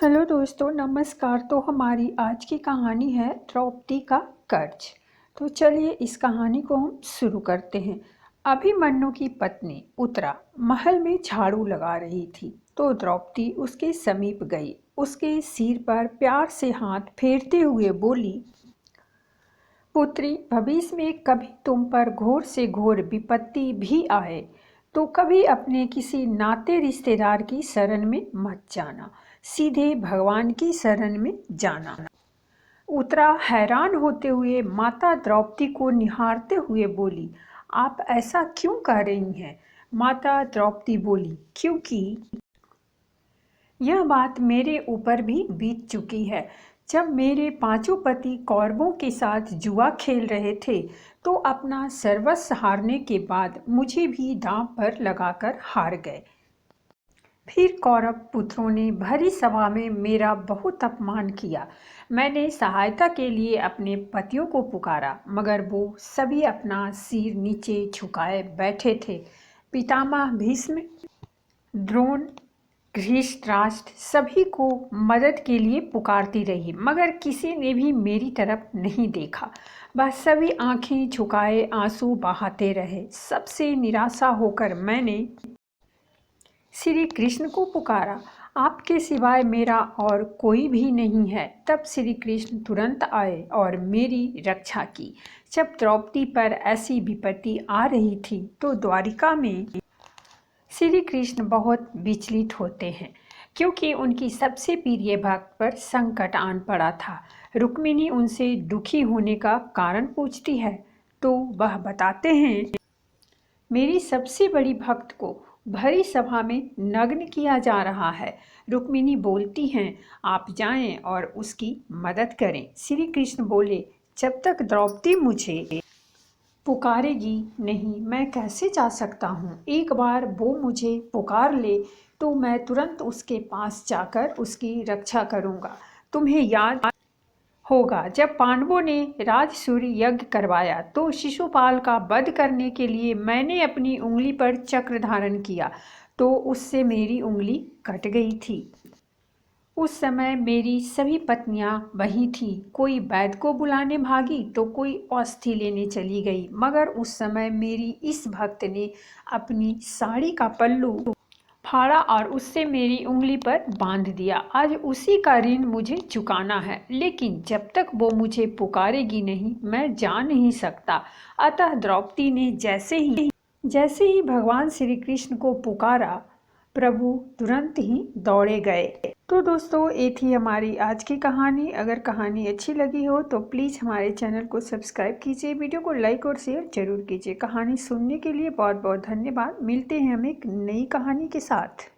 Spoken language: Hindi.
हेलो दोस्तों, नमस्कार। तो हमारी आज की कहानी है द्रौपदी का कर्ज। तो चलिए इस कहानी को हम शुरू करते हैं। अभिमन्यु की पत्नी उत्तरा महल में झाड़ू लगा रही थी तो द्रौपदी उसके समीप गई। उसके सिर पर प्यार से हाथ फेरते हुए बोली, पुत्री, भविष्य में कभी तुम पर घोर से घोर विपत्ति भी आए तो कभी अपने किसी नाते रिश्तेदार की शरण में मत जाना, सीधे भगवान की शरण में जाना। उत्तरा हैरान होते हुए माता द्रौपदी को निहारते हुए बोली, आप ऐसा क्यों कह रही हैं? माता द्रौपदी बोली, क्योंकि यह बात मेरे ऊपर भी बीत चुकी है। जब मेरे पांचों पति कौरवों के साथ जुआ खेल रहे थे तो अपना सर्वस्व हारने के बाद मुझे भी दांव पर लगाकर हार गए। फिर कौरव पुत्रों ने भरी सभा में मेरा बहुत अपमान किया। मैंने सहायता के लिए अपने पतियों को पुकारा मगर वो सभी अपना सिर नीचे झुकाए बैठे थे। पितामह भीष्म, द्रोण, धृतराष्ट्र सभी को मदद के लिए पुकारती रही मगर किसी ने भी मेरी तरफ नहीं देखा। बस सभी आंखें झुकाए आंसू बहाते रहे। सबसे निराशा होकर मैंने श्री कृष्ण को पुकारा, आपके सिवाय मेरा और कोई भी नहीं है। तब श्री कृष्ण तुरंत आए और मेरी रक्षा की। जब द्रौपदी पर ऐसी विपत्ति आ रही थी तो द्वारिका में श्री कृष्ण बहुत विचलित होते हैं क्योंकि उनकी सबसे प्रिय भक्त पर संकट आन पड़ा था। रुक्मिणी उनसे दुखी होने का कारण पूछती है तो वह बताते हैं, मेरी सबसे बड़ी भक्त को भरी सभा में नग्न किया जा रहा है। रुक्मिणी बोलती हैं, आप जाएं और उसकी मदद करें। श्री कृष्ण बोले, जब तक द्रौपदी मुझे पुकारेगी नहीं मैं कैसे जा सकता हूँ। एक बार वो मुझे पुकार ले तो मैं तुरंत उसके पास जाकर उसकी रक्षा करूँगा। तुम्हें याद होगा जब पांडवों ने राजसूय यज्ञ करवाया तो शिशुपाल का वध करने के लिए मैंने अपनी उंगली पर चक्र धारण किया तो उससे मेरी उंगली कट गई थी। उस समय मेरी सभी पत्नियां वहीं थीं। कोई वैद्य को बुलाने भागी तो कोई औषधि लेने चली गई मगर उस समय मेरी इस भक्त ने अपनी साड़ी का पल्लू फाड़ा और उससे मेरी उंगली पर बांध दिया। आज उसी का ऋण मुझे चुकाना है, लेकिन जब तक वो मुझे पुकारेगी नहीं मैं जा नहीं सकता। अतः द्रौपदी ने जैसे ही भगवान श्री कृष्ण को पुकारा, प्रभु तुरंत ही दौड़े गए। तो दोस्तों, ये थी हमारी आज की कहानी। अगर कहानी अच्छी लगी हो तो प्लीज़ हमारे चैनल को सब्सक्राइब कीजिए, वीडियो को लाइक और शेयर जरूर कीजिए। कहानी सुनने के लिए बहुत बहुत धन्यवाद। मिलते हैं हम एक नई कहानी के साथ।